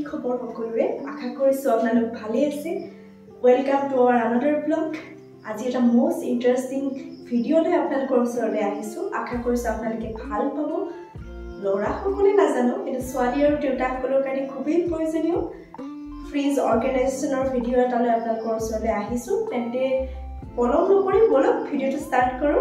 খবৰ সকলোৰে আশা কৰিছো আপোনালোক ভালে আছে ওয়েলকাম টু আওয়াৰ অ্যানাদাৰ ব্লগ আজি এটা মোস্ট ইন্টাৰেস্টিং ভিডিও লৈ আপোনালোকৰ ওচৰলৈ আহিছো আশা কৰিছো আপোনালোকে ভাল পাব লৰা সকলে নাজানো কিন্তু ছোৱালী আৰু দেউতাসকলৰ কাৰণে খুবেই প্ৰয়োজনীয় ফ্ৰিজ অৰ্গানাইজেচনৰ ভিডিও এটা লৈ আপোনালোকৰ ওচৰলৈ আহিছো তেন্তে পলম নকৰি বলক ভিডিওটো ষ্টাৰ্ট কৰো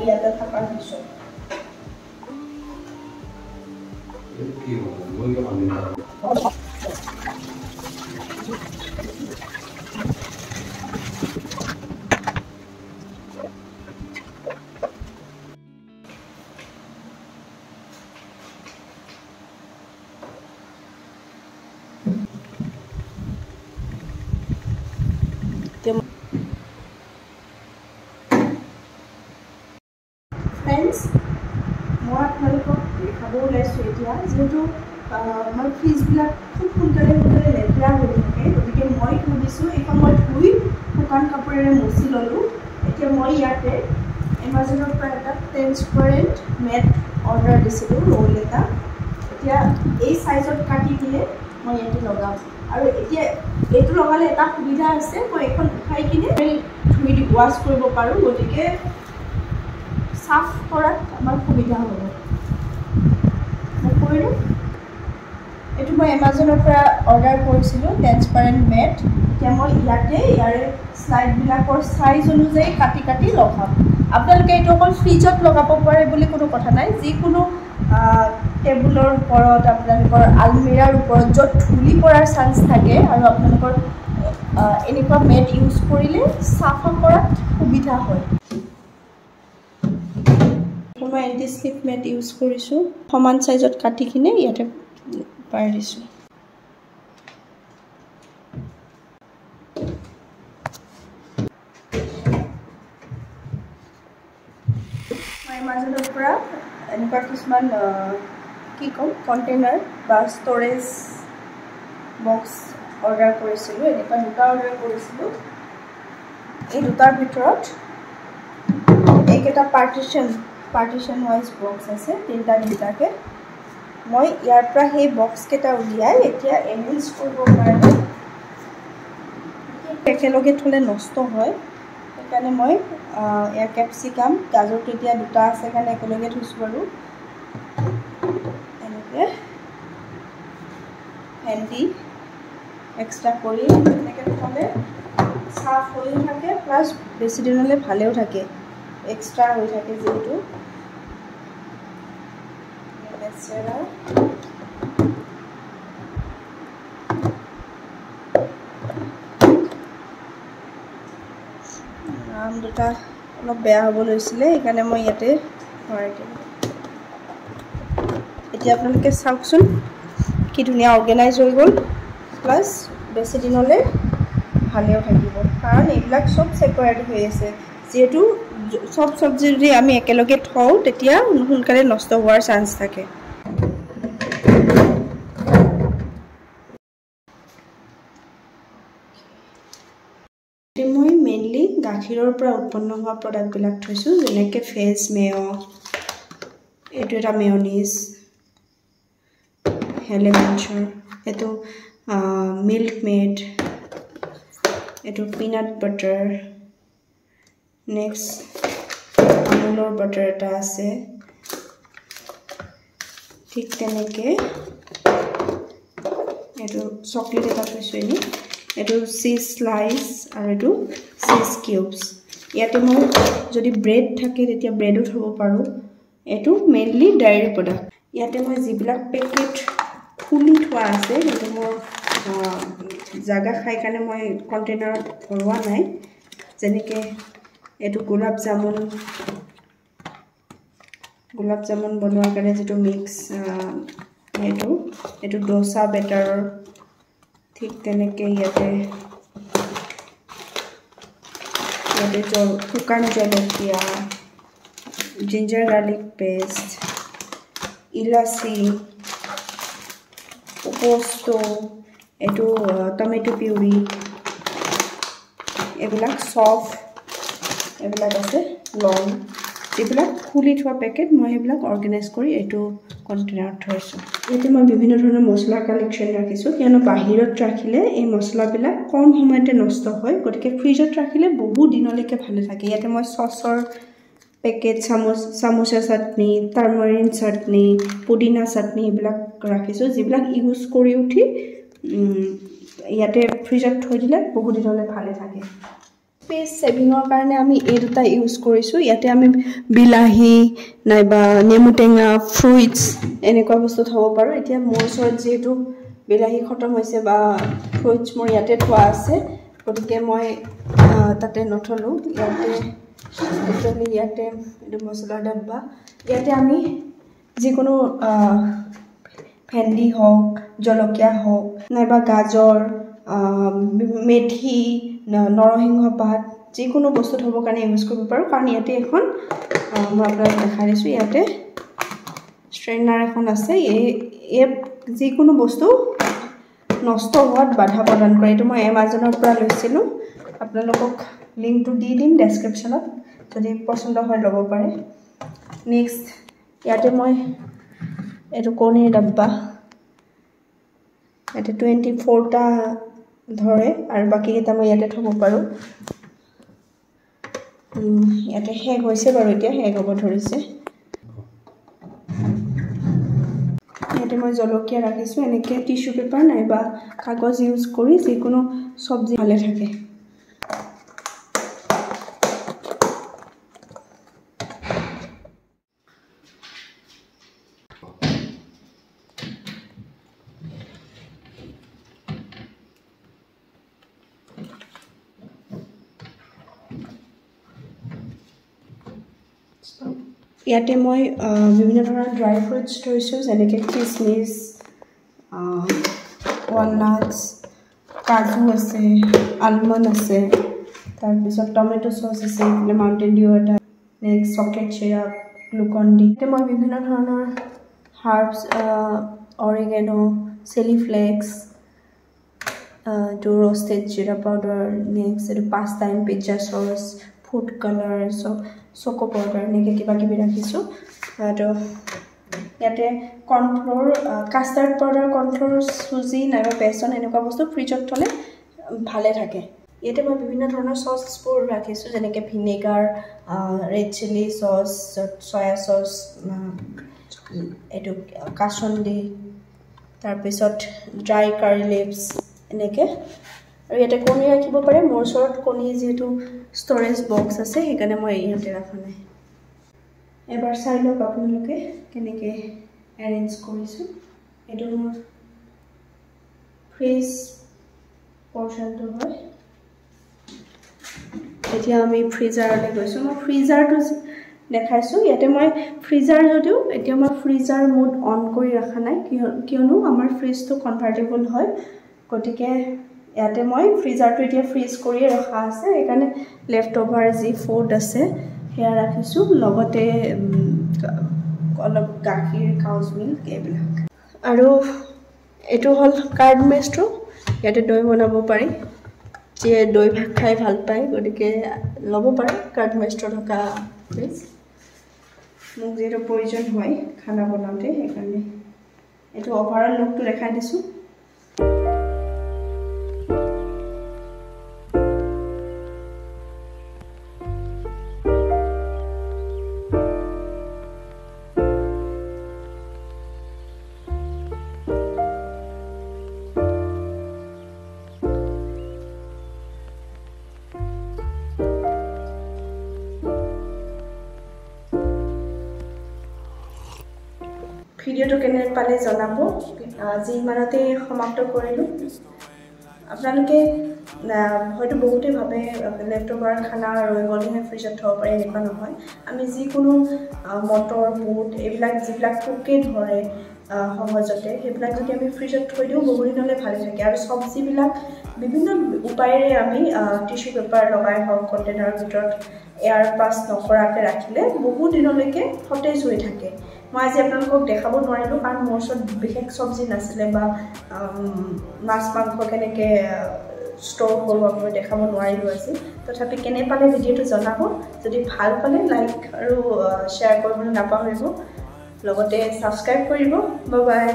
ইয়াতে থাকাৰ পিছত কি হ'ব মই পানী Friends, মই আপোনালোকক দেখাব ওলাইছোঁ এতিয়া যেহেতু আমাৰ ফ্ৰিজবিলাক খুব সোনকালে লেতেৰা হৈ থাকে গতিকে মই ভাবিছোঁ এইখন মই ধুই শুকান কাপোৰেৰে মুচি ল'লোঁ এতিয়া মই ইয়াতে এমাজনৰ পৰা এটা ট্ৰেন্সপাৰেণ্ট মেট অৰ্ডাৰ দিছিলোঁ ৰোল এটা এতিয়া এই চাইজত কাটি কিনে মই ইয়াতে লগাম আৰু এতিয়া এইটো লগালে এটা সুবিধা আছে মই এইখন উঠাই কিনে ধুই ৱাছ কৰিব পাৰোঁ গতিকে সাফ কৰাত আমাৰ সুবিধা হ'ব মই কৰিলোঁ এইটো মই এমাজনৰ পৰা অৰ্ডাৰ কৰিছিলোঁ ট্ৰেন্সপাৰেণ্ট মেট এতিয়া মই ইয়াতে ইয়াৰে শ্লাইডবিলাকৰ চাইজ অনুযায়ী কাটি কাটি লগাম আপোনালোকে এইটো অকল ফ্ৰিজত লগাব পাৰে বুলি কোনো কথা নাই যিকোনো টেবুলৰ ওপৰত আপোনালোকৰ আলমিৰাৰ ওপৰত য'ত ধূলি পৰাৰ চান্স থাকে আৰু আপোনালোকৰ এনেকুৱা মেট ইউজ কৰিলে চাফা কৰাত সুবিধা হয় মই এণ্টি স্লিপ মেট ইউজ কৰিছোঁ সমান চাইজত কাটি কিনে ইয়াতে পাৰি দিছোঁ মই এমাজনৰ পৰা এনেকুৱা কিছুমান কি ক'ম কণ্টেইনাৰ বা ষ্ট'ৰেজ বক্স অৰ্ডাৰ কৰিছিলোঁ এনেকুৱা দুটা অৰ্ডাৰ কৰিছিলোঁ এই দুটাৰ ভিতৰত এইকেইটা পাৰ্টিশ্যন ৱাইজ বক্স আছে তিনিটাকে মই ইয়াৰ পৰা সেই বক্সকেইটা উলিয়াই এতিয়া এৰেঞ্জ কৰিবৰ কাৰণে একেলগে থ'লে নষ্ট হয় সেইকাৰণে মই ইয়াৰ কেপচিকাম গাজৰটো এতিয়া দুটা আছে কাৰণে একেলগে থৈছোঁ বাৰু এনেকৈ ভেন্দি এক্সট্ৰা কৰি এনেকৈ থ'লে চাফ হৈও থাকে প্লাছ বেছি দিনলৈ ভালেও থাকে এক্সট্ৰা হৈ থাকে যিহেতু আম দুটা অলপ বেয়া হ'ব লৈছিলে সেইকাৰণে মই ইয়াতে ভৰাই দিলোঁ এতিয়া আপোনালোকে চাওকচোন কি ধুনীয়া অৰ্গেনাইজ হৈ গ'ল প্লাছ বেছি দিনলৈ ভালেও থাকিব কাৰণ এইবিলাক চব ছেপাৰেট হৈ আছে যিহেতু সব চব্জি যদি আমি একেলগে থওঁ তেতিয়া সোনকালে নষ্ট হোৱাৰ চান্স থাকে মই মেইনলি গাখীৰৰ পৰা উৎপন্ন হোৱা প্ৰডাক্টবিলাক থৈছোঁ যেনেকৈ ফেজ মেয় এইটো এটা মেয়নিজ হেলেমেঞ্চৰ এইটো মিল্ক মেড এইটো পিনাট বাটাৰ নেক্সট আমুলৰ বাটাৰ এটা আছে ঠিক তেনেকৈ এইটো চকলেট এটা থৈছোঁ এনেই এইটো চিজ স্লাইচ আৰু এইটো চিজ কিউবছ ইয়াতে মই যদি ব্ৰেড থাকে তেতিয়া ব্ৰেডো থ'ব পাৰোঁ এইটো মেইনলি ডায়েৰী প্ৰডাক্ট ইয়াতে মই যিবিলাক পেকেট খুলি থোৱা আছে সেইটো মোৰ জাগা খাই কাৰণে মই কণ্টেইনাৰত ভৰোৱা নাই যেনেকে এইটো গোলাপ জামুন বনোৱাৰ কাৰণে যেটো মিক্স এইটো ডোসা বেটাৰৰ ঠিক তেনেকে ইয়াতে শুকান জলকীয়া ginger garlic paste ilachi posto etu tomato puree ebila soft ebila ase long ebila khuli thwa packet moi ebila organize kori etu container thoisu ete moi bibhinno dhoroner mosla collection rakhisu kiano bahirot rakhile ei mosla bila kom homoyte nosto hoy gotike fridge ot rakhile bohu dinoleke bhale thake yate moi sauce packet samosa chutney tamarind chutney পুদিনা চাটনি এবিলাক ৰাখিছো যিবিলাক use কৰি উঠি ইয়াতে ফ্ৰিজত থৈ দিলে বহুত দিনলৈ ভালে থাকে স্পেস সেভিংৰ কাৰণে আমি এই দুটা ইউজ কৰিছো ইয়াতে আমি বিলাহী নাইবা নেমু টেঙা ফ্ৰুটস এনেকুৱা বস্তু থব পাৰো এতিয়া মোৰ ওচৰত যেটো বিলাহী খতম হৈছে বা ফ্ৰুটস মোৰ ইয়াতে থোৱা আছে গতিকে মই তাতে নথলো ইয়াতে Actually, ইয়াতে এটো মছলা ডাব্বা ইয়াতে আমি যিকোনো ভেন্ডি হোক জলকীয়া হোক নাইবা গাজৰ মেথি নৰসিংহ পাত যিকোনো বস্তু থব কাৰণে ইউজ কৰিব পাৰো কাৰণ ইয়াতে এখন মই আপোনাক দেখাই দিছো ইয়াতে স্ট্ৰেইনাৰ এখন আছে এই যিকোনো বস্তু নষ্ট হোৱাত বাধা প্ৰদান কৰে এটো মই Amazonৰ পৰা লৈছিলো আপোনালোকক লিংক টু দি দিম ডেসক্ৰিপচনত যদি পছন্দ হয় লব পাৰে নেক্সট ইয়াতে মই এটো কোনি ডাব্বা এটো 24 টা ধৰে আৰু বাকি কেইটা মই ইয়াতে থব পাৰো ইয়াতে হেগ হৈছে বাৰু এতিয়া হেগ হ'ব ধৰিছে ইয়াতে মই জলকীয়া ৰাখিছো এনেকে টিস্যু পেপাৰ নাইবা কাগজ ইউজ কৰি যিকোনো সবজি ভালে থাকে ইয়াতে মই বিভিন্ন ধৰণৰ ড্ৰাই ফ্ৰুটস থৈছো যেনেকে কিসমিস walnuts কাজু আছে আলমন্ড আছে তাৰ পিছত টমেটো সস আছে মাউন্টেন ডিউ এটা নেক্সট চকলেট সিৰাপ গ্লুকন-ডি তে মই বিভিন্ন ধৰণৰ herbs oregano chilli flakes to roasted jeera powder next pasta and pizza sauce food color choco powder neke kiba kibi rakhisu to yate corn flour custard powder corn flour suji naiba besan eneka bostu fridge ot thole bhale thake yate moi bibhinno dhoroner sauce spur rakhisu jeneke vinegar red chili sauce soya sauce etu kasundi tar pisot dry curry leaves এনেকে আৰু ইয়াতে কোনি ৰাখিব পাৰে মোৰ ওচৰত কোনি যেটো storage box আছে হেকানে মই ইয়াতে ৰাখা নাই এবাৰ চাই লওক আপোনালোকে কেনেকে এৰেঞ্জ কৰিছো এটো মোৰ ফ্ৰিজ পৰ্চনটো হয় এতিয়া আমি ফ্ৰিজাৰলৈ গৈছো মই ফ্ৰিজাৰটো দেখাইছো ইয়াতে মই ফ্ৰিজাৰ যদিও এতিয়া মই ফ্ৰিজাৰ মোড অন কৰি ৰাখা নাই কিয়নো আমাৰ ফ্ৰিজটো কনভাৰ্টেবল হয় গটিকে ইয়াতে মই ফ্ৰিজাৰটো এতিয়া ফ্ৰিজ কৰি ৰখা আছে একানে লেফট ওভাৰ জি ফুড আছে হেয়া ৰাখিছো লগতে অলপ গাখীৰ কাউজ মিল্ক এইবিলাক আৰু এটো হল কাৰ্ড মেষ্ট্ৰো ইয়াতে দৈ বনাব পাৰি যে দৈ ভাত খাই ভাল পায় গটিকে লব পাৰে কাৰ্ড মেষ্ট্ৰো থকা প্লিজ মোক যেটো প্ৰয়োজন হয় খানা বনাওতে একানে এটো ওভাৰঅল লুকটো দেখাই দিছো ভিডিঅ'টো কেনে পালে জনাব আজি ইমানতে সমাপ্ত কৰিলোঁ আপোনালোকে হয়তো বহুতে ভাবে লেফটোভাৰ খানা ৰৈ গ'লেহে ফ্ৰিজত থ'ব পাৰি এনেকুৱা নহয় আমি যিকোনো মটৰ বুট এইবিলাক যিবিলাক পোকে ধৰে সহজতে সেইবিলাক যদি আমি ফ্ৰিজত থৈ দিওঁ বহু দিনলৈ ভালে থাকে আৰু চব্জিবিলাক বিভিন্ন উপায়েৰে আমি টিস্যু পেপাৰ লগাই হওক কণ্টেইনাৰৰ ভিতৰত এয়াৰ পাছ নকৰাকৈ ৰাখিলে বহু দিনলৈকে সতেজ হৈ থাকে মই আজি আপোনালোকক দেখাব নোৱাৰিলোঁ কাৰণ মোৰ ওচৰত বিশেষ চব্জি নাছিলে বা মাছ মাংস কেনেকৈ ষ্ট'ৰ কৰোঁ আপোনালোকে দেখাব নোৱাৰিলোঁ আজি তথাপি কেনে পালে ভিডিঅ'টো জনাব যদি ভাল পালে লাইক আৰু শ্বেয়াৰ কৰিবলৈ নাপাহৰিব লগতে ছাবস্ক্ৰাইব কৰিব বাই বাই